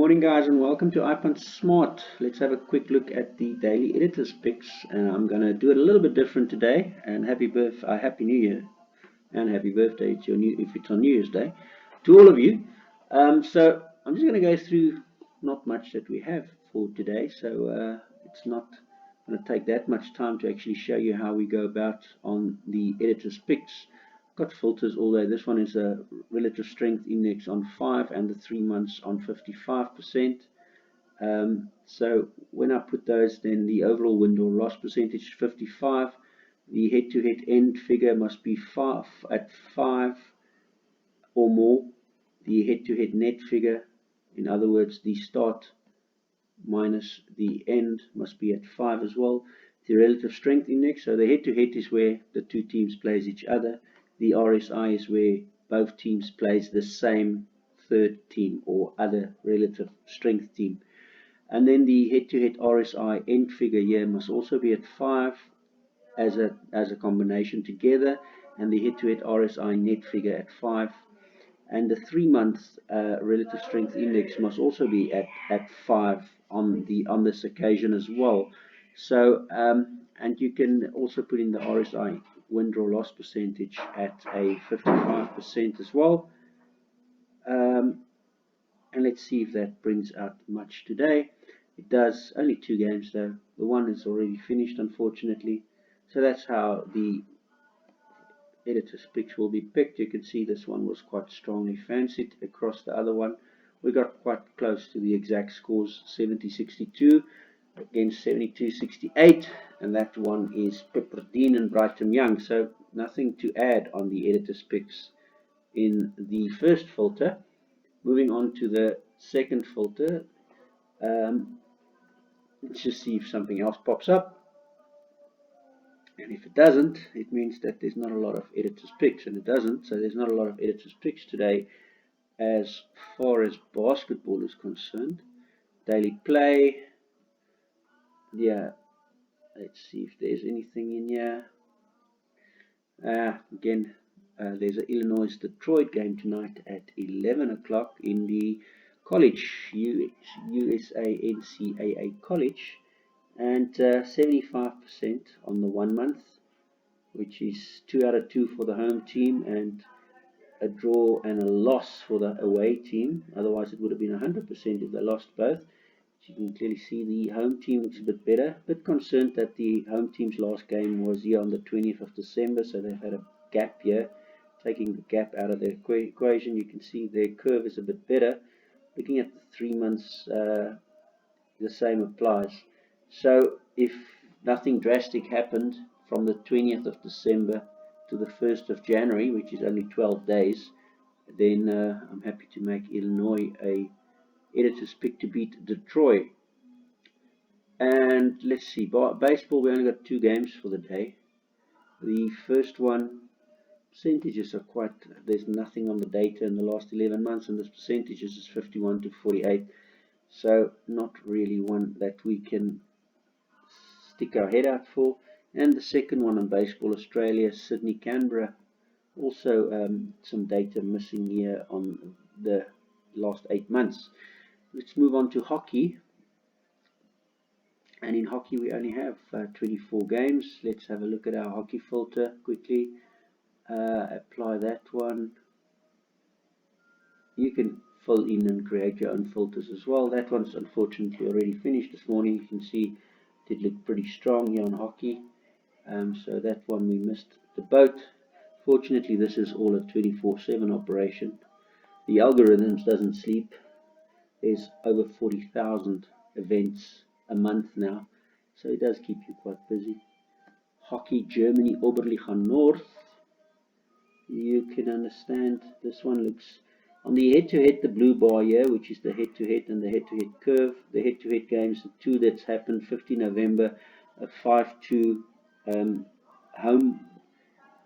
morning, guys, and welcome to iPunt Smart. Let's have a quick look at the daily editors picks. I'm going to do it a little bit different today. And happy New Year, and happy birthday if it's on New Year's Day, to all of you. So I'm just going to go through not much that we have for today. So it's not going to take that much time to actually show you how we go about on the editors picks. Got filters all day. This one is a relative strength index on 5 and the 3 months on 55%. So when I put those, then the overall win or loss percentage is 55. The head-to-head end figure must be at 5 or more. The head-to-head net figure, in other words, the start minus the end, must be at 5 as well. The relative strength index, so the head-to-head is where the two teams plays each other. The RSI is where both teams plays the same third team or other relative strength team. And then the head-to-head RSI end figure here must also be at 5 as a combination together, and the head-to-head RSI net figure at 5. And the 3 month relative strength index must also be at 5 on this occasion as well. So and you can also put in the RSI win or loss percentage at a 55% as well. And let's see if that brings out much today. It does. Only 2 games though. The one is already finished, unfortunately. So that's how the editors picks will be picked. You can see this one was quite strongly fancied across the other one. We got quite close to the exact scores, 70-62 against 72-68, and that one is Pepperdine and Brighton Young. So nothing to add on the editors picks in the first filter. Moving on to the second filter, let's just see if something else pops up. And if it doesn't, it means that there's not a lot of editors picks, and it doesn't, so there's not a lot of editors picks today as far as basketball is concerned. Daily play, yeah, let's see if there's anything in here. Again, there's an Illinois-Detroit game tonight at 11 o'clock in the college, USA NCAA college, and 75% on the 1 month, which is 2 out of 2 for the home team and a draw and a loss for the away team. Otherwise it would have been 100% if they lost both. You can clearly see the home team looks a bit better. A bit concerned that the home team's last game was here on the 20th of December, so they've had a gap here. Taking the gap out of the equation, you can see their curve is a bit better. Looking at the 3 months, the same applies. So if nothing drastic happened from the 20th of December to the 1st of January, which is only 12 days, then I'm happy to make Illinois a editors pick to beat Detroit. And let's see, baseball, we only got 2 games for the day. The first one, percentages are quite, there's nothing on the data in the last 11 months, and this percentages is 51-48. So not really one that we can stick our head out for. And the second one on baseball, Australia, Sydney, Canberra, also some data missing here on the last 8 months. Let's move on to hockey. And in hockey we only have 24 games. Let's have a look at our hockey filter quickly. Apply that one. You can fill in and create your own filters as well. That one's unfortunately already finished this morning. You can see it did look pretty strong here on hockey. So that one we missed the boat. Fortunately this is all a 24/7 operation. The algorithms doesn't sleep. There's over 40,000 events a month now, so it does keep you quite busy. Hockey, Germany, Oberliga North. You can understand this one looks on the head-to-head, the blue bar here, which is the head-to-head and the head-to-head curve. The head-to-head games, the 2 that's happened, 15 November, a 5-2 home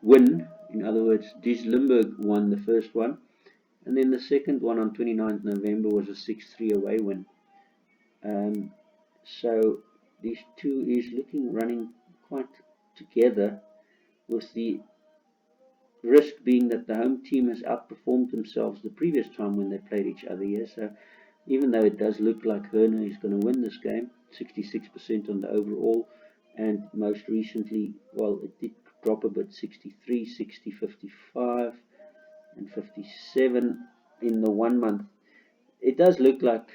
win. In other words, Dietz Limburg won the first one. And then the second one on 29th November was a 6-3 away win. So these 2 is running quite together, with the risk being that the home team has outperformed themselves the previous time when they played each other here. So even though it does look like Herner is going to win this game, 66% on the overall, and most recently, well, it did drop a bit, 63, 60, 55, and 57 in the 1 month. It does look like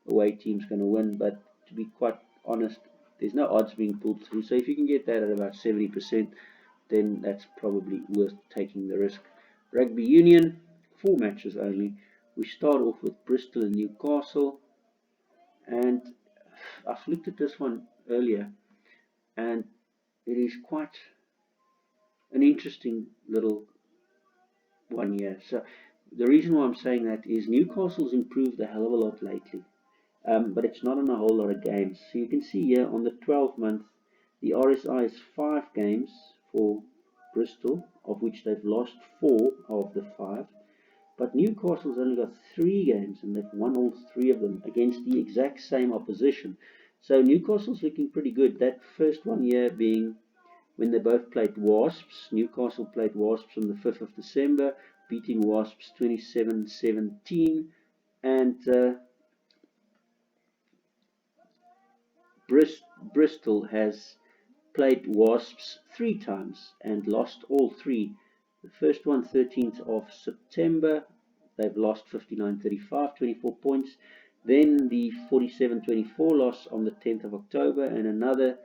away team's going to win, but to be quite honest, there's no odds being pulled through. So if you can get that at about 70%, then that's probably worth taking the risk. Rugby Union, 4 matches only. We start off with Bristol and Newcastle, and I've looked at this one earlier, and it is quite an interesting little one here. So the reason why I'm saying that is Newcastle's improved a hell of a lot lately. But it's not in a whole lot of games. So you can see here on the 12 month, the RSI is 5 games for Bristol, of which they've lost 4 of the 5. But Newcastle's only got 3 games, and they've won all 3 of them against the exact same opposition. So Newcastle's looking pretty good. That first one here being when they both played Wasps. Newcastle played Wasps on the 5th of December, beating Wasps 27-17. And Bristol has played Wasps 3 times and lost all 3. The first one, 13th of September, they've lost 59-35, 24 points. Then the 47-24 loss on the 10th of October, and another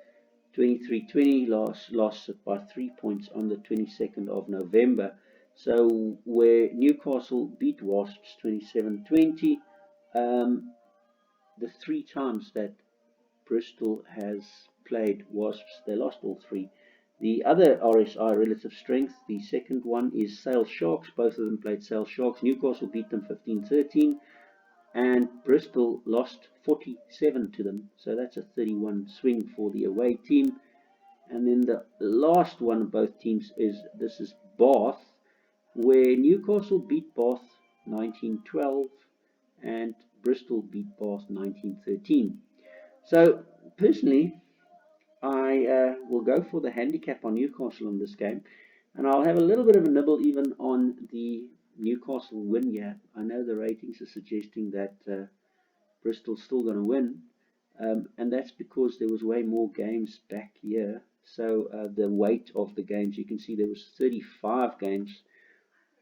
23-20 loss by 3 points on the 22nd of November. So where Newcastle beat Wasps 27-20, the 3 times that Bristol has played Wasps, they lost all 3. The other RSI relative strength, the second one is Sale Sharks. Both of them played Sale Sharks. Newcastle beat them 15-13, and Bristol lost 47 to them. So that's a 31 swing for the away team. And then the last one of both teams is Bath, where Newcastle beat Bath 19-12 and Bristol beat Bath 19-13. So personally, I will go for the handicap on Newcastle in this game, and I'll have a little bit of a nibble even on the Newcastle win here. I know the ratings are suggesting that Bristol's still going to win, and that's because there was way more games back here. So the weight of the games, you can see there was 35 games,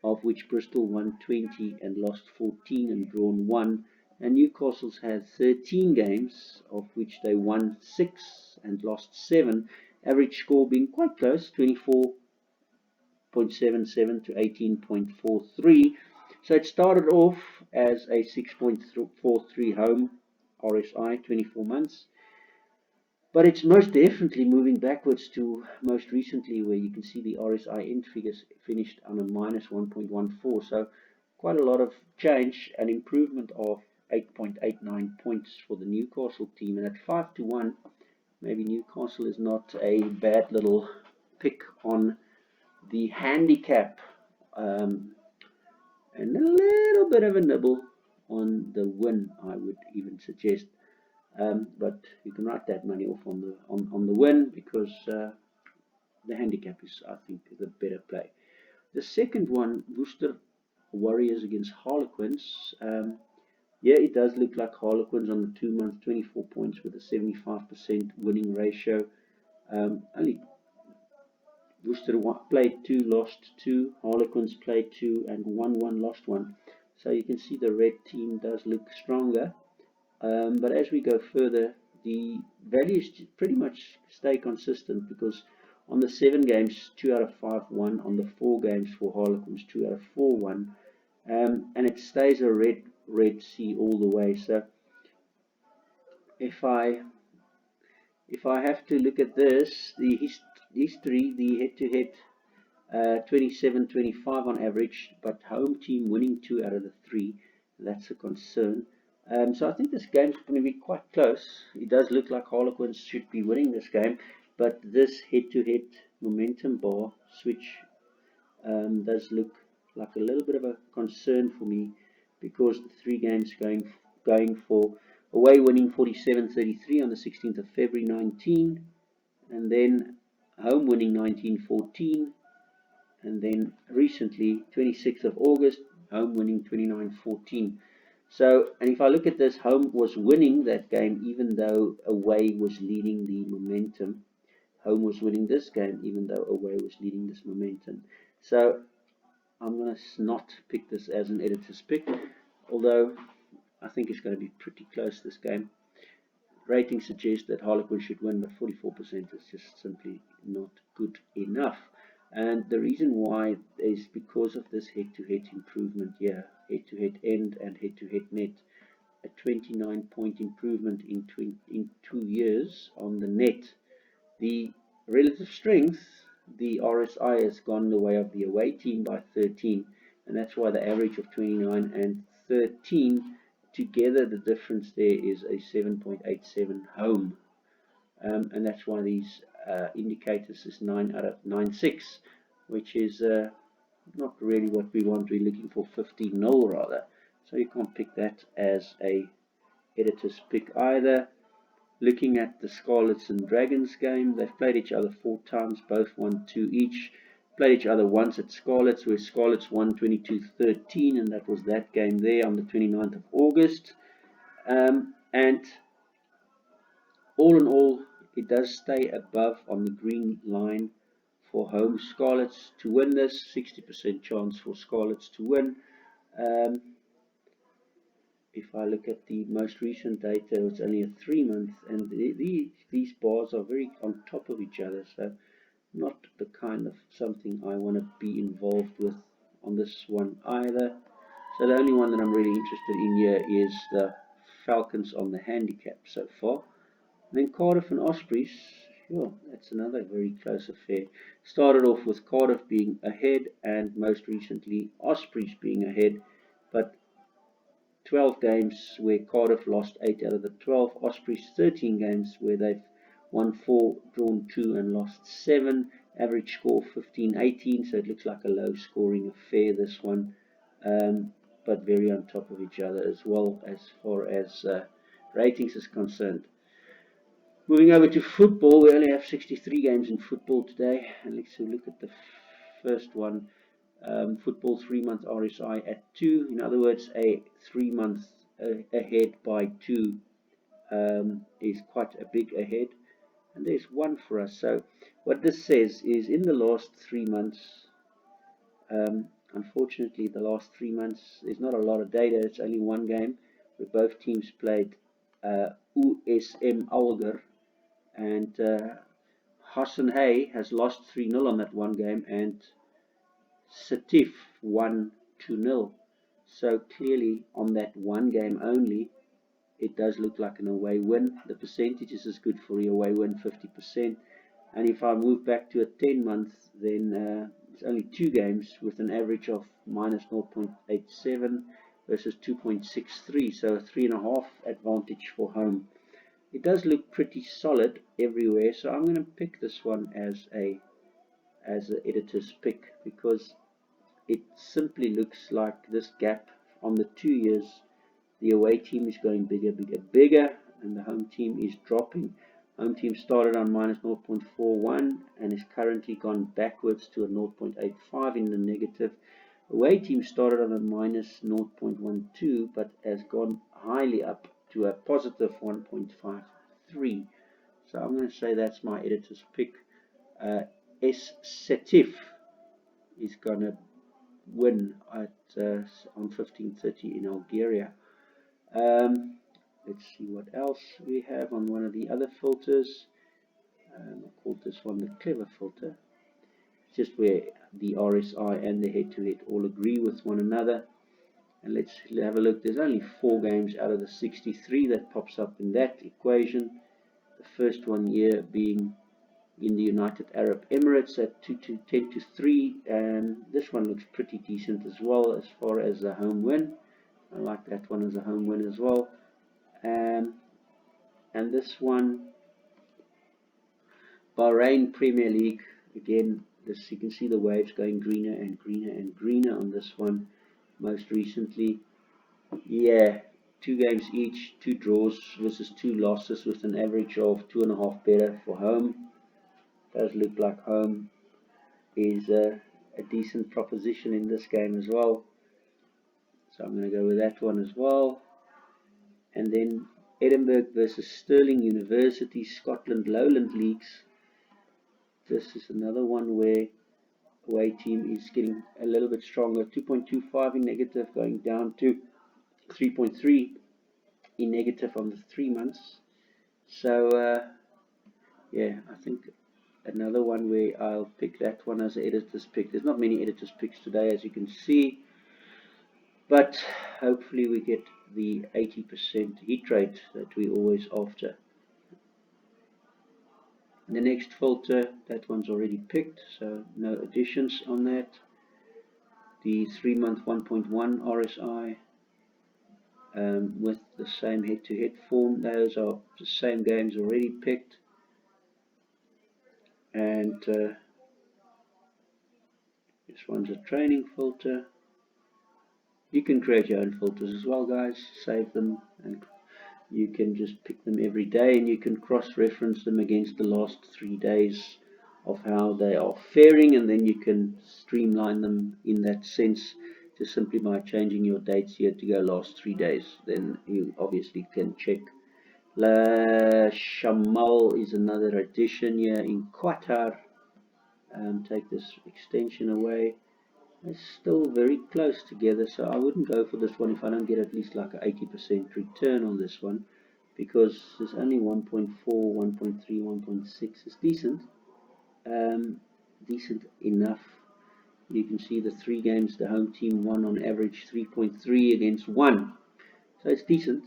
of which Bristol won 20 and lost 14 and drawn 1. And Newcastle's had 13 games, of which they won 6 and lost 7. Average score being quite close, 24.77 to 18.43. So it started off as a 6.43 home RSI, 24 months. But it's most definitely moving backwards to most recently, where you can see the RSI end figures finished on a minus 1.14. So quite a lot of change, an improvement of 8.89 points for the Newcastle team. And at 5-1, maybe Newcastle is not a bad little pick on the handicap. And a little bit of a nibble on the win, I would even suggest. But you can write that money off on the win, because the handicap is, I think, the better play. The second one, Worcester Warriors against Harlequins. Yeah, it does look like Harlequins on the 2 month, 24 points with a 75% winning ratio. Only Worcester played 2, lost 2. Harlequins played 2 and won 1, lost 1. So you can see the red team does look stronger. But as we go further, the values pretty much stay consistent, because on the 7 games, 2 out of 5 won. On the 4 games for Harlequins, 2 out of 4 won. And it stays a red C all the way. So if I have to look at this, the history, the head-to-head, 27-25 on average, but home team winning 2 out of the 3. That's a concern. So I think this game's going to be quite close. It does look like Harlequins should be winning this game, but this head-to-head momentum bar switch does look like a little bit of a concern for me, because the 3 games going for away winning 47-33 on the 16th of February 19, and then home winning 19-14, and then recently 26th of August home winning 29-14. So, and if I look at this, home was winning that game even though away was leading the momentum. Home was winning this game even though away was leading this momentum. So I'm going to not pick this as an editor's pick, although I think it's going to be pretty close this game. Ratings suggest that Harlequin should win, but 44% is just simply not good enough. And the reason why is because of this head-to-head improvement here, head-to-head end and head-to-head net. A 29-point improvement in 2 years on the net. The relative strength, the RSI has gone the way of the away team by 13, and that's why the average of 29 and 13 together, the difference there is a 7.87 home, and that's why these indicators is 9 out of 9.6, which is not really what we want. We're looking for 15-0 rather, so you can't pick that as a editor's pick either. Looking at the Scarlets and Dragons game, they've played each other 4 times, both won 2 each. Played each other once at Scarlets, where Scarlets won 22-13, and that was that game there on the 29th of August. And all in all, it does stay above on the green line for home Scarlets to win this. 60% chance for Scarlets to win. If I look at the most recent data, it's only a 3-month, and these bars are very on top of each other, so not the kind of something I want to be involved with on this one either. So the only one that I'm really interested in here is the Falcons on the handicap so far. And then Cardiff and Ospreys, sure, that's another very close affair. Started off with Cardiff being ahead, and most recently Ospreys being ahead, but 12 games where Cardiff lost 8 out of the 12. Ospreys 13 games where they've won 4, drawn 2 and lost 7. Average score 15-18, so it looks like a low scoring affair this one, but very on top of each other as well as far as ratings is concerned. Moving over to football, we only have 63 games in football today, and let's look at the first one. Football 3-month RSI at 2. In other words, a 3 month ahead by 2 is quite a big ahead. And there's 1 for us. So what this says is in the last 3 months, unfortunately the last 3 months, there's not a lot of data. It's only 1 game where both teams played USM Alger, and Hassan Hay has lost 3-0 on that 1 game, and Setif won 2-0. So clearly on that 1 game only, it does look like an away win. The percentages is good for the away win, 50%. And if I move back to a 10-month, then it's only 2 games with an average of minus 0.87 versus 2.63, so a 3.5 advantage for home. It does look pretty solid everywhere, so I'm going to pick this one as an editor's pick, because it simply looks like this gap on the 2 years, the away team is going bigger, bigger, bigger, and the home team is dropping. Home team started on minus 0.41 and is currently gone backwards to a 0.85 in the negative. Away team started on a minus 0.12 but has gone highly up to a positive 1.53. So I'm going to say that's my editor's pick. S. Setif is going to win at on 15:30 in Algeria. Let's see what else we have on one of the other filters. I called this one the clever filter. It's just where the RSI and the head-to-head all agree with one another. And let's have a look. There's only 4 games out of the 63 that pops up in that equation. The first one here being in the United Arab Emirates at 10-3, and this one looks pretty decent as well as far as a home win. I like that one as a home win as well. And this one, Bahrain Premier League, again, you can see the waves going greener and greener and greener on this one. Most recently, yeah, 2 games each, 2 draws versus 2 losses with an average of 2.5 better for home. Does look like home is a decent proposition in this game as well. So I'm going to go with that one as well. And then Edinburgh versus Stirling University, Scotland Lowland Leagues. This is another one where away team is getting a little bit stronger. 2.25 in negative, going down to 3.3 in negative on the 3 months. So yeah, I think another one where I'll pick that one as an editor's pick. There's not many editor's picks today, as you can see, but hopefully we get the 80% hit rate that we always after. The next filter, that one's already picked, so no additions on that. The 3 month 1.1 RSI with the same head-to-head form. Those are the same games already picked. And this one's a training filter. You can create your own filters as well, guys. Save them, and you can just pick them every day, and you can cross-reference them against the last 3 days of how they are faring, and then you can streamline them in that sense just simply by changing your dates here to go last 3 days. Then you obviously can check. La Shamal is another addition here in Qatar. Take this extension away. It's still very close together, so I wouldn't go for this one if I don't get at least like an 80% return on this one, because there's only 1.4, 1.3, 1.6. It's decent, decent enough. You can see the 3 games the home team won on average 3.3 against 1, so it's decent.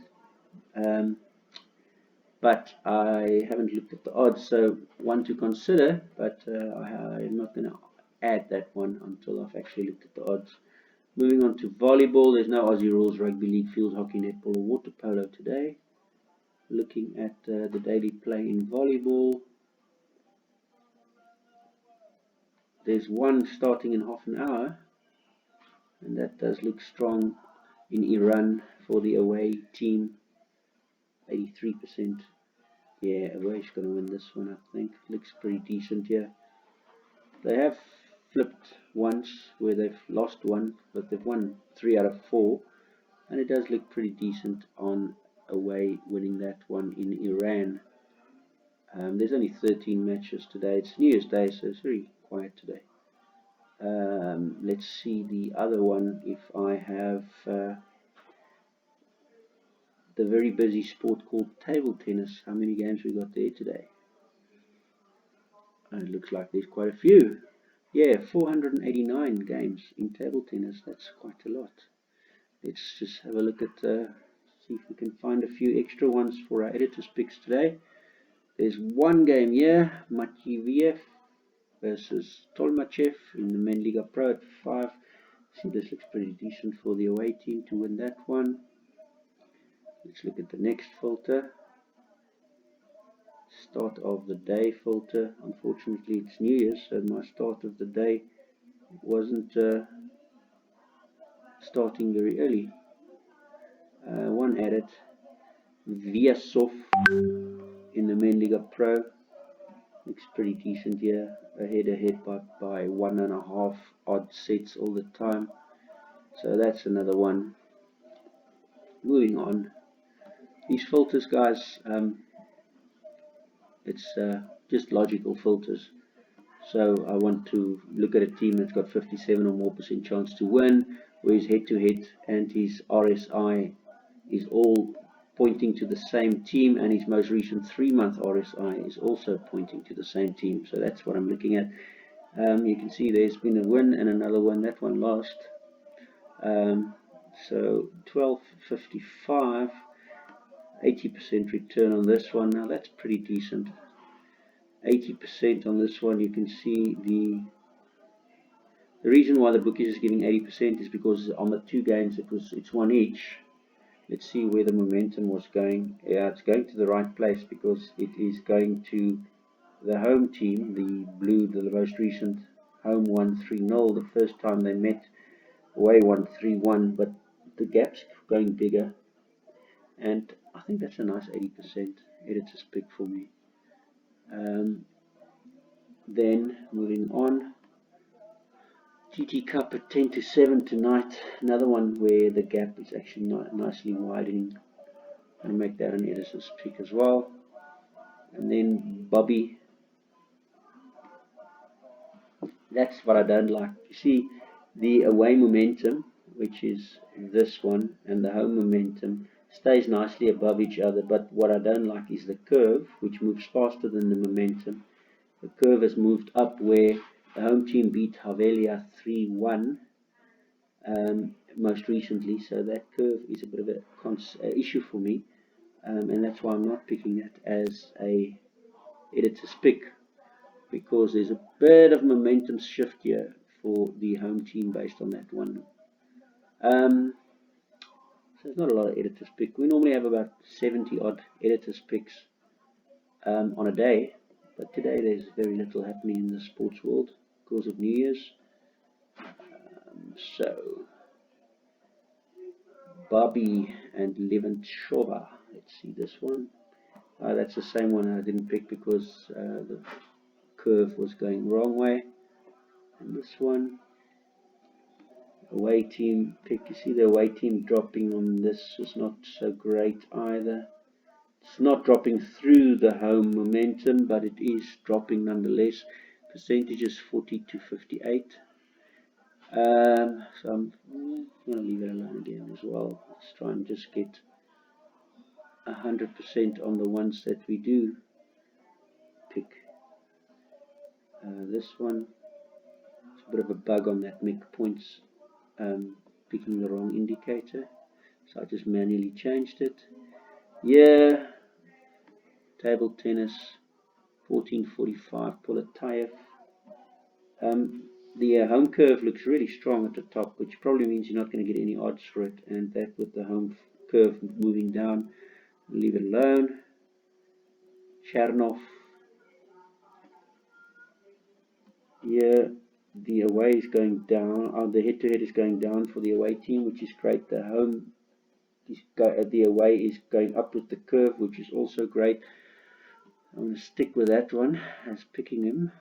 But I haven't looked at the odds, so one to consider, but I'm not going to add that one until I've actually looked at the odds. Moving on to volleyball, there's no Aussie rules, rugby league, field hockey, netball, or water polo today. Looking at the daily play in volleyball, there's one starting in half an hour, and that does look strong in Iran for the away team. 83%. Yeah, away's going to win this one, I think. Looks pretty decent here. They have flipped once where they've lost one, but they've won 3 out of 4, and it does look pretty decent on away winning that one in Iran. There's only 13 matches today. It's New Year's Day, so it's very quiet today. Let's see the other one. If I have the very busy sport called table tennis, how many games we got there today? It looks like there's quite a few. Yeah, 489 games in table tennis. That's quite a lot. Let's just have a look at, see if we can find a few extra ones for our editor's picks today. There's one game here, Matviev versus Tolmachev in the Men Liga Pro at 5. See, this looks pretty decent for the away team to win that one. Let's look at the next filter. Start of the day filter. Unfortunately, it's New Year's, so my start of the day wasn't starting very early. One added, Vyasov in the Men Liga Pro. Looks pretty decent here. Ahead by 1.5 odd sets all the time. So that's another one. Moving on. These filters, guys, it's just logical filters. So I want to look at a team that's got 57 or more % chance to win, where his head-to-head and his RSI is all pointing to the same team, and his most recent 3-month RSI is also pointing to the same team. So that's what I'm looking at. You can see there's been a win and another one. That one lost. So 12.55, 80% return on this one. Now that's pretty decent. 80% on this one. You can see the reason why the bookies is giving 80% is because on the 2 games it's one each. Let's see where the momentum was going. Yeah, it's going to the right place because it is going to the home team, the blue, the most recent. Home won 3-0 the first time they met. Away won 3-1, but the gap's going bigger, and I think that's a nice 80% editor's pick for me. Then moving on, TT Cup at 10 to 7 tonight. Another one where the gap is actually nicely widening. I'm going to make that an editor's pick as well. And then Bobby. That's what I don't like. You see, the away momentum, which is this one, and the home momentum stays nicely above each other. But what I don't like is the curve, which moves faster than the momentum. The curve has moved up where the home team beat Havelia 3-1 most recently, so that curve is a bit of a issue for me, and that's why I'm not picking it as a editor's pick, because there's a bit of momentum shift here for the home team based on that one. So there's not a lot of editors pick. We normally have about 70 odd editors picks on a day, but today there's very little happening in the sports world because of New Year's. So Bobby and Levantshova. Let's see this one. That's the same one I didn't pick because the curve was going the wrong way. And this one, away team pick. You see the away team dropping on this is not so great either. It's not dropping through the home momentum, but it is dropping nonetheless. Percentage is 40 to 58. So I'm going to leave it alone again as well. Let's try and just get 100% on the ones that we do pick. This one, it's a bit of a bug on that Mick points, picking the wrong indicator, so I just manually changed it. Yeah, table tennis, 1445 Poletayev. The home curve looks really strong at the top, which probably means you're not going to get any odds for it, and that with the home curve moving down, leave it alone. Chernov. Here the away is going down, the head-to-head is going down for the away team, which is great. The home is the away is going up with the curve, which is also great. I'm going to stick with that one as picking him.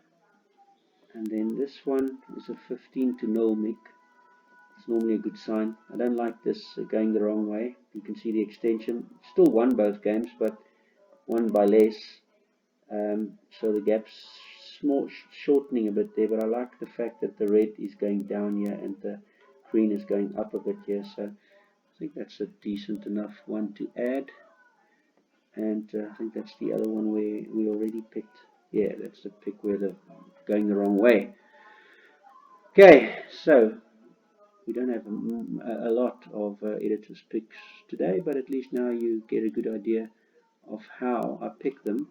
And then this one is a 15 to 0 Mick. It's normally a good sign. I don't like this going the wrong way. You can see the extension. Still won both games, but won by less. So the gap's shortening a bit there, but I like the fact that the red is going down here and the green is going up a bit here, so I think that's a decent enough one to add. And I think that's the other one where we already picked. Yeah, that's the pick where they're going the wrong way. Okay, so we don't have a lot of editors picks today, but at least now you get a good idea of how I pick them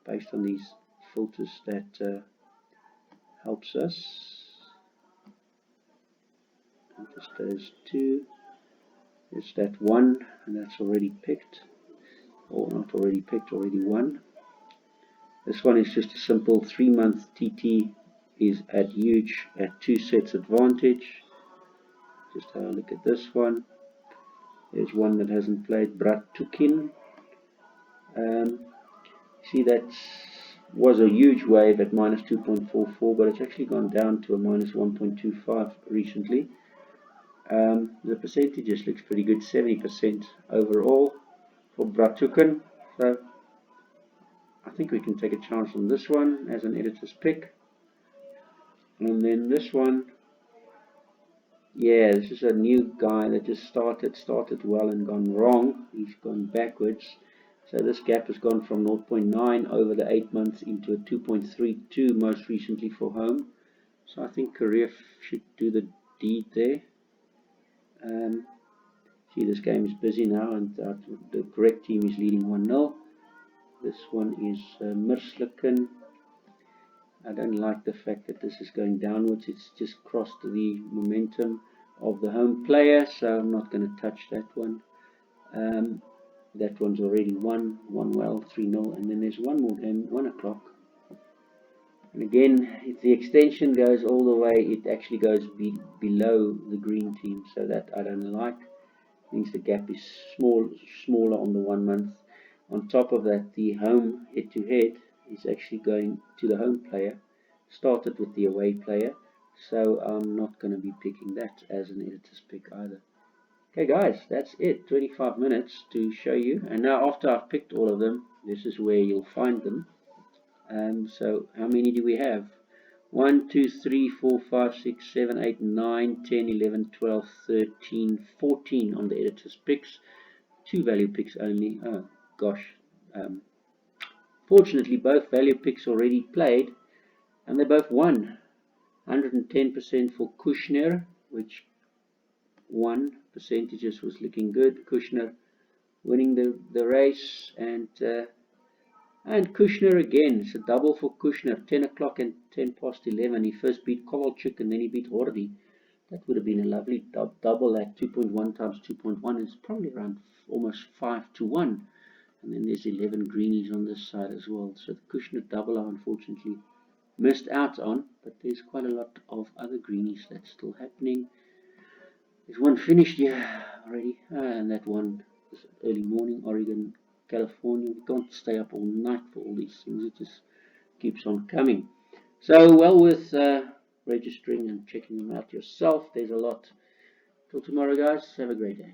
based on these filters that helps us. And just those two. There's that one, and that's already picked, or not already picked, already won. This one is just a simple 3-month TT is at huge at 2 sets advantage. Just have a look at this one. There's one that hasn't played, Bratukin. See, that was a huge wave at minus 2.44, but it's actually gone down to a minus 1.25 recently. The percentages looks pretty good, 70% overall for Bratukin. So I think we can take a chance on this one as an editor's pick. And then this one, yeah, this is a new guy that just started well and gone wrong. He's gone backwards. So this gap has gone from 0.9 over the 8 months into a 2.32 most recently for home. So I think Korea should do the deed there. See, this game is busy now, and the correct team is leading 1-0. This one is Mirslikin. I don't like the fact that this is going downwards. It's just crossed the momentum of the home player, so I'm not going to touch that one. That one's already won well, 3-0, and then there's one more game, 1 o'clock. And again, if the extension goes all the way, it actually goes below the green team, so that I don't like. Means the gap is smaller on the 1 month. On top of that, the home head-to-head is actually going to the home player. Started with the away player, so I'm not going to be picking that as an editor's pick either. Okay guys, that's it, 25 minutes to show you, and now after I've picked all of them, this is where you'll find them. So how many do we have? 1, 2, 3, 4, 5, 6, 7, 8, 9, 10, 11, 12, 13, 14 on the editor's picks. 2 value picks only. Oh gosh. Fortunately, both value picks already played, and they both won. 110% for Kushner, which won. Percentages was looking good. Kushner winning the race, and Kushner again. It's a double for Kushner. 10 o'clock and 10 past 11. He first beat Kovalchuk and then he beat Hordy. That would have been a lovely double at 2.1 times 2.1. It's probably around almost 5 to 1. And then there's 11 greenies on this side as well. So the Kushner double I unfortunately missed out on. But there's quite a lot of other greenies that's still happening. There's one finished here already. And that one is early morning, Oregon, California. We can't stay up all night for all these things. It just keeps on coming. So well worth registering and checking them out yourself. There's a lot. Till tomorrow, guys. Have a great day.